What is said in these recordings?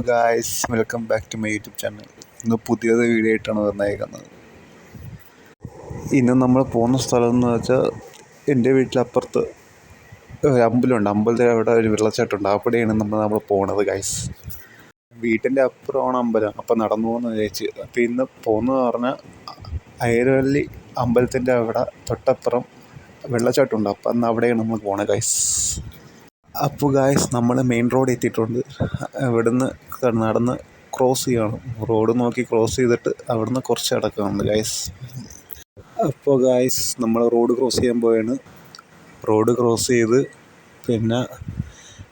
Guys, welcome back to my YouTube channel. ഇന്ന് പുതിയൊരു video ആയിട്ടാണ് വന്നേക്കുന്നത്. ഇന്ന് നമ്മൾ പോകുന്ന സ്ഥലം എന്ന് വെച്ചാൽ എൻ്റെ വീട്ടിലപ്പുറത്ത് ഒരു അമ്പലമുണ്ട്. അമ്പലത്തിൽ അവിടെ ഒരു വെള്ളച്ചാട്ടമുണ്ട്. അവിടെയാണ് നമ്മൾ പോണത് ഗായ്സ്. വീട്ടിൻ്റെ അപ്പുറമാണ് അമ്പലം. അപ്പം നടന്നു പോകുന്ന വിചാരിച്ച്. അപ്പം ഇന്ന് പോകുന്നത് പറഞ്ഞാൽ അയരവല്ലി അമ്പലത്തിൻ്റെ അവിടെ തൊട്ടപ്പുറം വെള്ളച്ചാട്ടമുണ്ട്. അപ്പം അന്ന് അവിടെയാണ് നമ്മൾ പോണത് ഗായ്സ്. അപ്പോൾ ഗായ്സ്, നമ്മൾ മെയിൻ റോഡ് എത്തിയിട്ടുണ്ട്. ഇവിടുന്ന് നടന്ന് ക്രോസ് ചെയ്യണം. റോഡ് നോക്കി ക്രോസ് ചെയ്തിട്ട് അവിടുന്ന് കുറച്ച് നടക്കാനുണ്ട് ഗായ്സ്. അപ്പോൾ ഗായ്സ്, നമ്മൾ റോഡ് ക്രോസ് ചെയ്യാൻ പോയാണ്. റോഡ് ക്രോസ് ചെയ്ത് പിന്നെ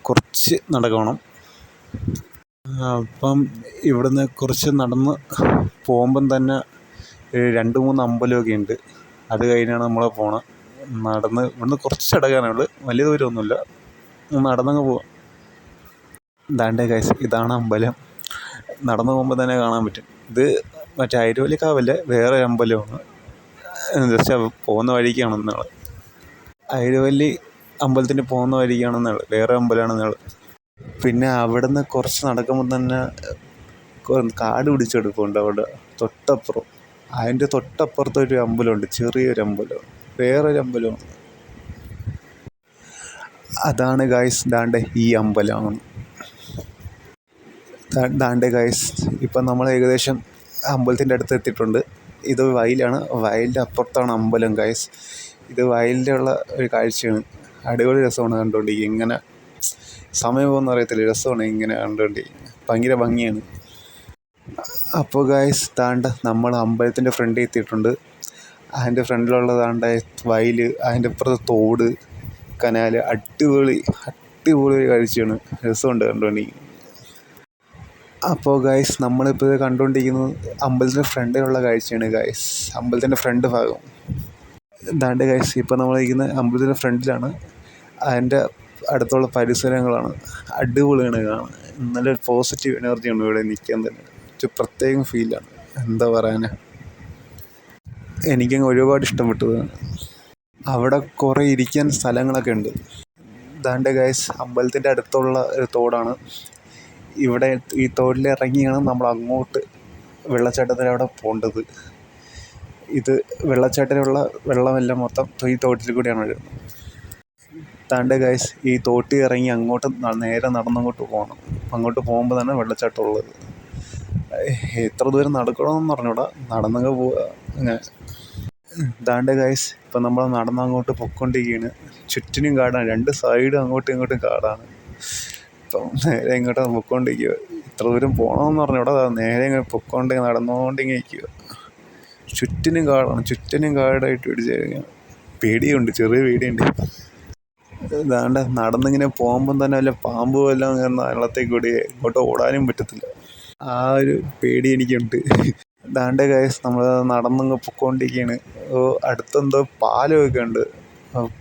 കുറച്ച് നടക്കണം. അപ്പം ഇവിടുന്ന് കുറച്ച് നടന്ന് പോകുമ്പം തന്നെ 2-3 അമ്പലമൊക്കെ ഉണ്ട്. അത് കഴിഞ്ഞാണ് നമ്മൾ പോണത്. നടന്ന് ഇവിടുന്ന് കുറച്ച് നടക്കാനുള്ളൂ, വലിയ ദൂരമൊന്നുമില്ല. നടന്നങ്ങ് പോവാം. ദാണ്ടേ ഗൈസ്, ഇതാണ് അമ്പലം. നടന്നു പോകുമ്പോൾ തന്നെ കാണാൻ പറ്റും. ഇത് മറ്റേ അയരവല്ലിക്കാവല്ല, വേറെ അമ്പലമാണ്. ജസ്റ്റ് പോകുന്ന വഴിക്കാണെന്നാണ്. അയരവല്ലി അമ്പലത്തിന് പോകുന്ന വഴിക്കാണെന്നാണ്, വേറെ അമ്പലമാണെന്നാണ്. പിന്നെ അവിടെ നിന്ന് കുറച്ച് നടക്കുമ്പോൾ തന്നെ കാട് പിടിച്ചെടുപ്പുണ്ട് അവിടെ തൊട്ടപ്പുറം. അതിൻ്റെ തൊട്ടപ്പുറത്തൊരു അമ്പലമുണ്ട്, ചെറിയൊരു അമ്പലം, വേറൊരു അമ്പലമാണ്. അതാണ് ഗായ്സ്, ദാണ്ടെ ഈ അമ്പലമാണ്. ദാണ്ടെ ഗായ്സ്, ഇപ്പം നമ്മൾ ഏകദേശം അമ്പലത്തിൻ്റെ അടുത്ത് എത്തിയിട്ടുണ്ട്. ഇത് വയലാണ്. വയലിൻ്റെ അപ്പുറത്താണ് അമ്പലം ഗായ്സ്. ഇത് വയലിൻ്റെ ഉള്ള ഒരു കാഴ്ചയാണ്. അടിപൊളി രസമാണ് കണ്ടുകൊണ്ടിരിക്കുക. ഇങ്ങനെ സമയം പോകുന്ന അറിയത്തില്ല, രസമാണ് ഇങ്ങനെ കണ്ടുകൊണ്ടിരിക്കുക. ഭയങ്കര ഭംഗിയാണ്. അപ്പോൾ ഗായ്സ്, താണ്ട നമ്മൾ അമ്പലത്തിൻ്റെ ഫ്രണ്ടിൽ എത്തിയിട്ടുണ്ട്. അതിൻ്റെ ഫ്രണ്ടിലുള്ളതാണ്ട വയൽ, അതിൻ്റെ അപ്പുറത്ത് തോട്, കനാൽ. അടിപൊളി ഒരു കാഴ്ചയാണ്, രസമുണ്ട് കണ്ടുകൊണ്ടിരിക്കുന്നത്. അപ്പോൾ ഗായ്സ്, നമ്മളിപ്പോൾ ഇത് കണ്ടുകൊണ്ടിരിക്കുന്നത് അമ്പലത്തിൻ്റെ ഫ്രണ്ടിലുള്ള കാഴ്ചയാണ് ഗായ്സ്. അമ്പലത്തിൻ്റെ ഫ്രണ്ട് ഭാഗം ദാണ്ട് ഗായ്സ്. ഇപ്പോൾ നമ്മളിരിക്കുന്നത് അമ്പലത്തിൻ്റെ ഫ്രണ്ടിലാണ്. അതിൻ്റെ അടുത്തുള്ള പരിസരങ്ങളാണ്. അടിപൊളിയാണ് കാണാൻ. നല്ലൊരു പോസിറ്റീവ് എനർജിയാണ് ഇവിടെ നിൽക്കാൻ തന്നെ. ഒരു പ്രത്യേകം ഫീലാണ്. എന്താ പറയാനാ, എനിക്കങ്ങ് ഒരുപാട് ഇഷ്ടപ്പെട്ടത്. അവിടെ കുറേ ഇരിക്കാൻ സ്ഥലങ്ങളൊക്കെ ഉണ്ട്. ദാണ്ട് ഗായ്സ്, അമ്പലത്തിൻ്റെ അടുത്തുള്ള ഒരു തോടാണ്. ഇവിടെ ഈ തോടിലിറങ്ങിയാണ് നമ്മൾ അങ്ങോട്ട് വെള്ളച്ചാട്ടത്തിലവിടെ പോകേണ്ടത്. ഇത് വെള്ളച്ചാട്ടത്തിലുള്ള വെള്ളമെല്ലാം മൊത്തം ഈ തോട്ടിൽ കൂടിയാണ് വരുന്നത്. ദാണ്ട് ഗായ്സ്, ഈ തോട്ടിൽ ഇറങ്ങി അങ്ങോട്ട് നേരെ നടന്നങ്ങോട്ട് പോകണം. അങ്ങോട്ട് പോകുമ്പോൾ തന്നെ വെള്ളച്ചാട്ടം ഉള്ളത്. എത്ര ദൂരം നടക്കണമെന്ന് പറഞ്ഞൂടാ, നടന്നങ്ങ് പോവുക അങ്ങനെ. ദാണ്ട് ഗായ്സ്, ഇപ്പം നമ്മൾ നടന്നങ്ങോട്ട് പൊയ്ക്കൊണ്ടിരിക്കുകയാണ്. ചുറ്റിനും കാടാണ്, 2 സൈഡും അങ്ങോട്ടും ഇങ്ങോട്ടും കാടാണ്. ഇപ്പം നേരെ ഇങ്ങോട്ട് പൊയ്ക്കൊണ്ടിരിക്കുക. ഇത്ര ദൂരം പോകണമെന്ന് പറഞ്ഞൂടാ, നേരെ ഇങ്ങനെ നടന്നുകൊണ്ടിങ്ങനെ ഇരിക്കുക. ചുറ്റിനും കാടാണ്, ചുറ്റിനും കാടായിട്ട് പിടിച്ചിരിക്കുകയാണ്. പേടിയുണ്ട്, ചെറിയ പേടിയുണ്ട്. ദാണ്ട് നടന്നിങ്ങനെ പോകുമ്പം തന്നെ വല്ല പാമ്പ് വല്ലതും അങ്ങനെ വെള്ളത്തിൽ കൂടി ഇങ്ങോട്ട് ഓടാനും പറ്റത്തില്ല. ആ ഒരു പേടി എനിക്കുണ്ട്. ദാണ്ട് ഗായ്സ്, നമ്മൾ നടന്നങ്ങ് പൊയ്ക്കൊണ്ടിരിക്കുകയാണ്. അടുത്തെന്തോ പാലമൊക്കെ ഉണ്ട്.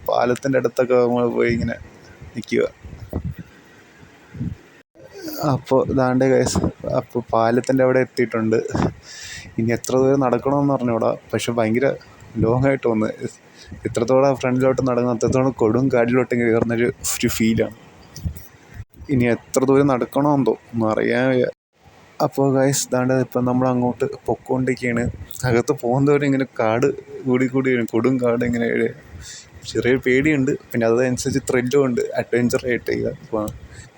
പാലത്തിൻ്റെ അടുത്തൊക്കെ നമ്മൾ പോയി ഇങ്ങനെ നിൽക്കുക. അപ്പോൾ ദാണ്ട് ഗായ്സ്, അപ്പോൾ പാലത്തിൻ്റെ അവിടെ എത്തിയിട്ടുണ്ട്. ഇനി എത്ര ദൂരം നടക്കണമെന്ന് പറഞ്ഞൂടാ, പക്ഷെ ഭയങ്കര ലോങ് ആയിട്ട് വന്ന്. എത്രത്തോളം ഫ്രണ്ടിലോട്ട് നടക്കുന്ന അത്രത്തോളം കൊടും കാട്ടിലോട്ട് കയറുന്നൊരു ഫീലാണ്. ഇനി എത്ര ദൂരം നടക്കണമെന്നോ ഒന്നും അറിയാൻ വയ്യ. അപ്പോൾ ഗായ്സ്, ദാണ്ട് ഇപ്പം നമ്മൾ അങ്ങോട്ട് പൊയ്ക്കൊണ്ടിരിക്കുകയാണ്. അകത്ത് പോകുന്നവരെ ഇങ്ങനെ കാട് കൂടി വരും, കൊടും കാട്. ഇങ്ങനെ ചെറിയ പേടിയുണ്ട്, പിന്നെ അതനുസരിച്ച് ത്രില്ലും ഉണ്ട്. അഡ്വഞ്ചറായിട്ട്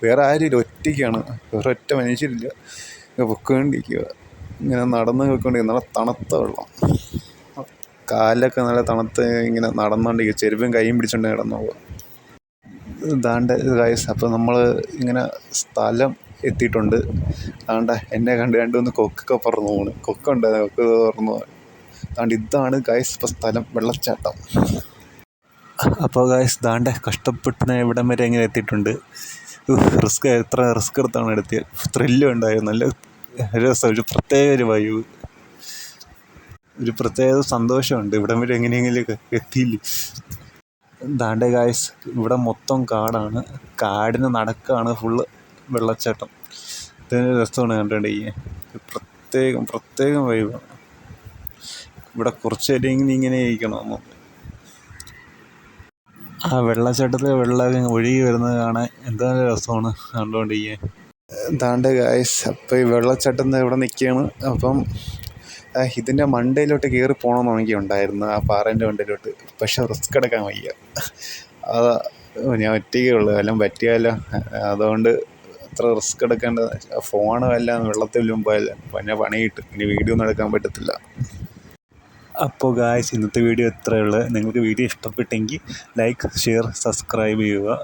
വേറെ ആരുമില്ല, ഒറ്റയ്ക്കാണ്, വേറെ ഒറ്റ മനുഷ്യരില്ല. പൊയ്ക്കൊണ്ടിരിക്കുക, ഇങ്ങനെ നടന്ന് പോയിക്കൊണ്ടിരിക്കുക. നല്ല തണുത്ത വെള്ളം, കാലൊക്കെ നല്ല തണുത്ത് ഇങ്ങനെ നടന്നുകൊണ്ടിരിക്കുക. ചെരുപ്പും കൈയും പിടിച്ചുകൊണ്ട് നടന്നു പോവുക. ദാണ്ട് ഗായ്സ്, അപ്പോൾ നമ്മൾ ഇങ്ങനെ സ്ഥലം എത്തിയിട്ടുണ്ട്. ദാണ്ട എന്നെ കണ്ട് 2-3 കൊക്കൊക്കെ പറന്നു പോണ്. കൊക്ക് പറന്നു പോകാൻ. ദാണ്ട് ഇതാണ് ഗായ്സ് ഇപ്പോൾ സ്ഥലം, വെള്ളച്ചാട്ടം. അപ്പോൾ ഗായ്സ്, ദാണ്ട കഷ്ടപ്പെട്ട് ഇവിടം വരെ ഇങ്ങനെ എത്തിയിട്ടുണ്ട്. എത്ര റിസ്ക് എടുത്താണ് എടുത്തിയത്. ത്രില്ലും ഉണ്ടായിരുന്നു, നല്ല രസം, ഒരു പ്രത്യേക വൈബ്, ഒരു പ്രത്യേക സന്തോഷമുണ്ട്. ഇവിടം വരെ എങ്ങനെയെങ്കിലുമൊക്കെ എത്തിയില്ലേ. ദാണ്ടെ ഗായ്സ്, ഇവിടെ മൊത്തം കാടാണ്. കാടിന് നടക്കാണ് ഫുള്ള് വെള്ളച്ചാട്ടം. ഇതിന് രസമാണ് കണ്ടുകൊണ്ടിരിക്കാൻ. പ്രത്യേകം വൈബാണ്. ഇവിടെ കുറച്ച് നേരം ഇങ്ങനെ ഇരിക്കണം. ആ വെള്ളച്ചാട്ടത്തിൽ വെള്ളം ഒഴുകി വരുന്നത് കാണാൻ എന്താ രസമാണ് കണ്ടുകൊണ്ടിരിക്കാൻ. ദാണ്ട് ഗായ്സ് അപ്പോൾ ഈ വെള്ളച്ചാട്ടത്തിൽ ഇവിടെ നിൽക്കുകയാണ്. അപ്പം ഇതിൻ്റെ മണ്ടയിലോട്ട് കയറി പോകണമെന്ന് എനിക്ക് ഉണ്ടായിരുന്നു, ആ പാറേൻ്റെ മണ്ടയിലോട്ട്. പക്ഷെ റിസ്ക് എടുക്കാൻ വയ്യ. അതാ ഞാൻ ഒറ്റയ്ക്കേ ഉള്ളൂ, എല്ലാം പറ്റിയാലോ. അതുകൊണ്ട് അത്ര റിസ്ക് എടുക്കേണ്ട. ഫോണും എല്ലാം വെള്ളത്തിൽ വീഴുമ്പോൾ പിന്നെ പണി കിട്ടും. ഇനി വീഡിയോ ഒന്നും എടുക്കാൻ പറ്റത്തില്ല. അപ്പോൾ ഗായ്സ്, ഇന്നത്തെ വീഡിയോ ഇത്രയേ ഉള്ളൂ. നിങ്ങൾക്ക് വീഡിയോ ഇഷ്ടപ്പെട്ടെങ്കിൽ ലൈക്ക്, ഷെയർ, സബ്സ്ക്രൈബ് ചെയ്യുക.